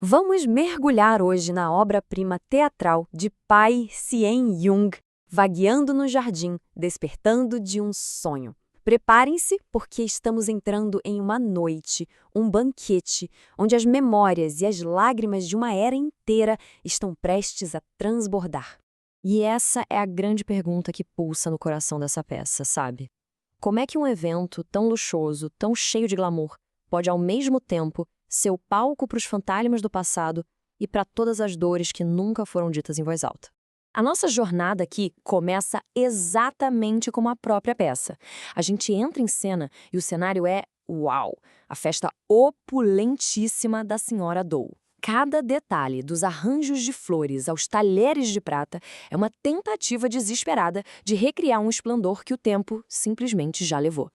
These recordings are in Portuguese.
Vamos mergulhar hoje na obra-prima teatral de Pai Hsien-yun, Vagueando no Jardim, Despertando de um Sonho. Preparem-se, porque estamos entrando em uma noite, um banquete, onde as memórias e as lágrimas de uma era inteira estão prestes a transbordar. E essa é a grande pergunta que pulsa no coração dessa peça, sabe? Como é que um evento tão luxuoso, tão cheio de glamour, pode ao mesmo tempo ser o palco para os fantasmas do passado e para todas as dores que nunca foram ditas em voz alta? A nossa jornada aqui começa exatamente como a própria peça. A gente entra em cena e o cenário é, uau, a festa opulentíssima da Senhora Dou. Cada detalhe, dos arranjos de flores aos talheres de prata, é uma tentativa desesperada de recriar um esplendor que o tempo simplesmente já levou.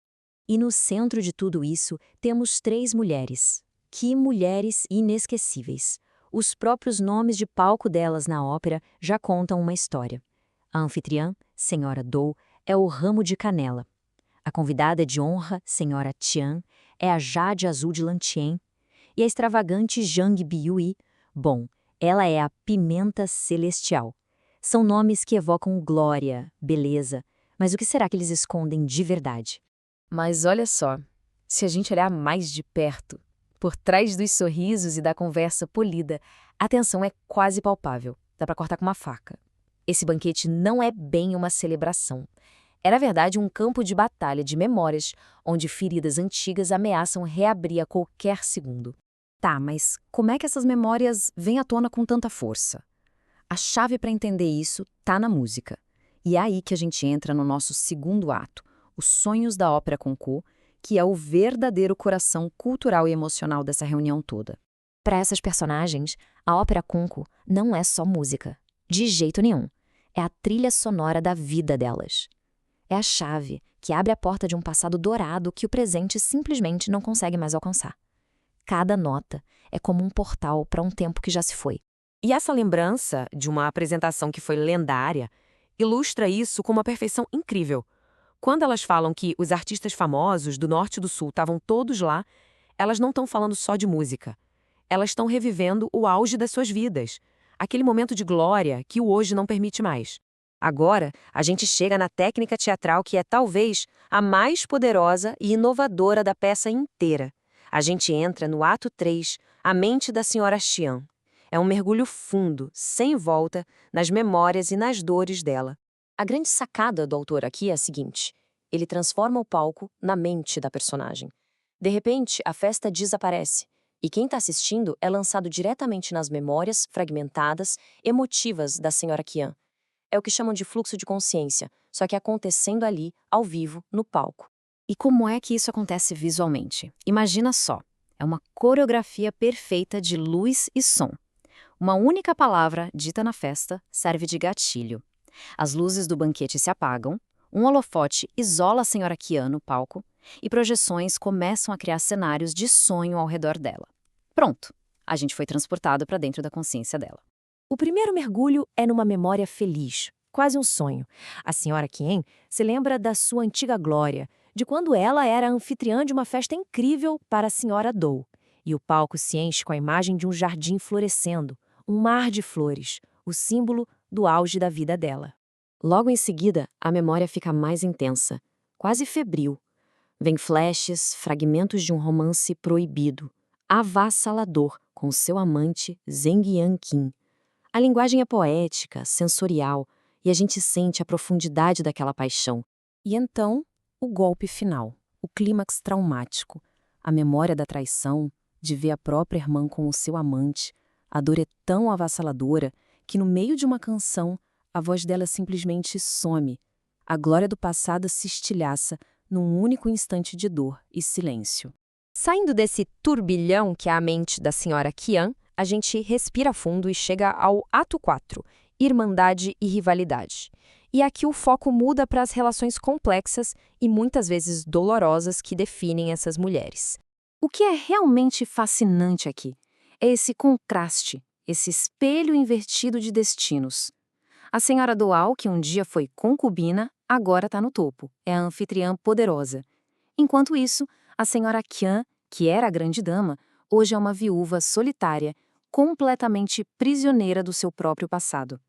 E no centro de tudo isso, temos três mulheres. Que mulheres inesquecíveis! Os próprios nomes de palco delas na ópera já contam uma história. A anfitriã, Senhora Dou, é o ramo de canela. A convidada de honra, Senhora Tian, é a Jade Azul de Lantien. E a extravagante Zhang Biui, bom, ela é a Pimenta Celestial. São nomes que evocam glória, beleza, mas o que será que eles escondem de verdade? Mas olha só, se a gente olhar mais de perto, por trás dos sorrisos e da conversa polida, a tensão é quase palpável. Dá para cortar com uma faca. Esse banquete não é bem uma celebração. É, na verdade, um campo de batalha de memórias, onde feridas antigas ameaçam reabrir a qualquer segundo. Tá, mas como é que essas memórias vêm à tona com tanta força? A chave para entender isso tá na música. E é aí que a gente entra no nosso segundo ato, Os Sonhos da Ópera Concours, que é o verdadeiro coração cultural e emocional dessa reunião toda. Para essas personagens, a Ópera Concours não é só música. De jeito nenhum. É a trilha sonora da vida delas. É a chave que abre a porta de um passado dourado que o presente simplesmente não consegue mais alcançar. Cada nota é como um portal para um tempo que já se foi. E essa lembrança de uma apresentação que foi lendária ilustra isso com uma perfeição incrível. Quando elas falam que os artistas famosos do Norte e do Sul estavam todos lá, elas não estão falando só de música. Elas estão revivendo o auge das suas vidas, aquele momento de glória que o hoje não permite mais. Agora, a gente chega na técnica teatral que é talvez a mais poderosa e inovadora da peça inteira. A gente entra no ato 3, A Mente da Senhora Xian. É um mergulho fundo, sem volta, nas memórias e nas dores dela. A grande sacada do autor aqui é a seguinte: ele transforma o palco na mente da personagem. De repente, a festa desaparece, e quem está assistindo é lançado diretamente nas memórias fragmentadas, emotivas da Senhora Qian. É o que chamam de fluxo de consciência, só que acontecendo ali, ao vivo, no palco. E como é que isso acontece visualmente? Imagina só, é uma coreografia perfeita de luz e som. Uma única palavra, dita na festa, serve de gatilho. As luzes do banquete se apagam, um holofote isola a Senhora Qian no palco e projeções começam a criar cenários de sonho ao redor dela. Pronto, a gente foi transportado para dentro da consciência dela. O primeiro mergulho é numa memória feliz, quase um sonho. A Senhora Qian se lembra da sua antiga glória, de quando ela era anfitriã de uma festa incrível para a Senhora Dou. E o palco se enche com a imagem de um jardim florescendo, um mar de flores, o símbolo do auge da vida dela. Logo em seguida, a memória fica mais intensa, quase febril. Vem flashes, fragmentos de um romance proibido, avassalador, com seu amante Zheng Yanqing. A linguagem é poética, sensorial, e a gente sente a profundidade daquela paixão. E então, o golpe final, o clímax traumático, a memória da traição, de ver a própria irmã com o seu amante. A dor é tão avassaladora que no meio de uma canção, a voz dela simplesmente some. A glória do passado se estilhaça num único instante de dor e silêncio. Saindo desse turbilhão que é a mente da Senhora Qian, a gente respira fundo e chega ao ato 4, Irmandade e Rivalidade. E aqui o foco muda para as relações complexas e muitas vezes dolorosas que definem essas mulheres. O que é realmente fascinante aqui é esse contraste, esse espelho invertido de destinos. A Senhora Doal, que um dia foi concubina, agora está no topo, é a anfitriã poderosa. Enquanto isso, a Senhora Qian, que era a grande dama, hoje é uma viúva solitária, completamente prisioneira do seu próprio passado.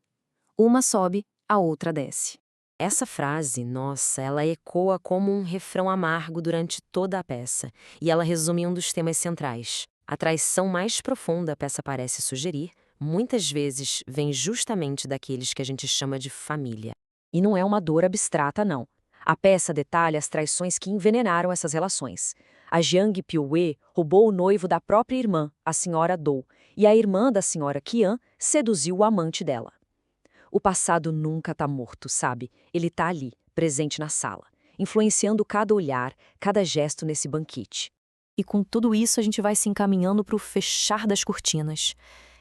Uma sobe, a outra desce. Essa frase, nossa, ela ecoa como um refrão amargo durante toda a peça, e ela resume um dos temas centrais. A traição mais profunda a peça parece sugerir, muitas vezes vem justamente daqueles que a gente chama de família. E não é uma dor abstrata, não. A peça detalha as traições que envenenaram essas relações. A Jiang Piuwe roubou o noivo da própria irmã, a senhora Dou, e a irmã da senhora Qian seduziu o amante dela. O passado nunca está morto, sabe? Ele está ali, presente na sala, influenciando cada olhar, cada gesto nesse banquete. E com tudo isso a gente vai se encaminhando para o fechar das cortinas.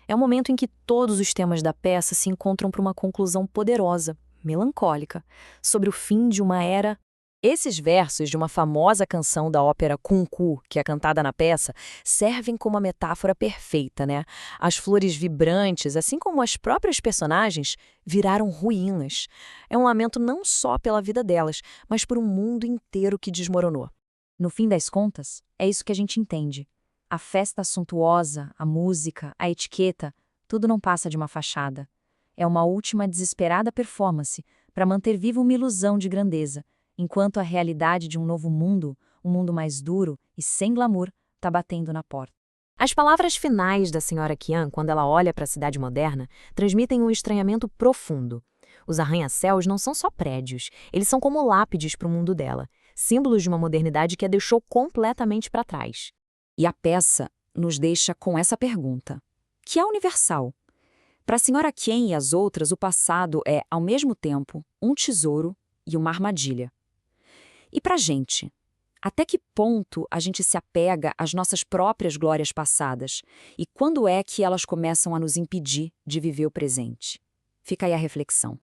É o momento em que todos os temas da peça se encontram para uma conclusão poderosa, melancólica, sobre o fim de uma era. Esses versos de uma famosa canção da ópera Kun Ku, que é cantada na peça, servem como uma metáfora perfeita, né? As flores vibrantes, assim como as próprias personagens, viraram ruínas. É um lamento não só pela vida delas, mas por um mundo inteiro que desmoronou. No fim das contas, é isso que a gente entende. A festa suntuosa, a música, a etiqueta, tudo não passa de uma fachada. É uma última desesperada performance para manter viva uma ilusão de grandeza, enquanto a realidade de um novo mundo, um mundo mais duro e sem glamour, está batendo na porta. As palavras finais da senhora Qian, quando ela olha para a cidade moderna, transmitem um estranhamento profundo. Os arranha-céus não são só prédios, eles são como lápides para o mundo dela, símbolos de uma modernidade que a deixou completamente para trás. E a peça nos deixa com essa pergunta, que é universal. Para a senhora Qian e as outras, o passado é, ao mesmo tempo, um tesouro e uma armadilha. E para a gente? Até que ponto a gente se apega às nossas próprias glórias passadas? E quando é que elas começam a nos impedir de viver o presente? Fica aí a reflexão.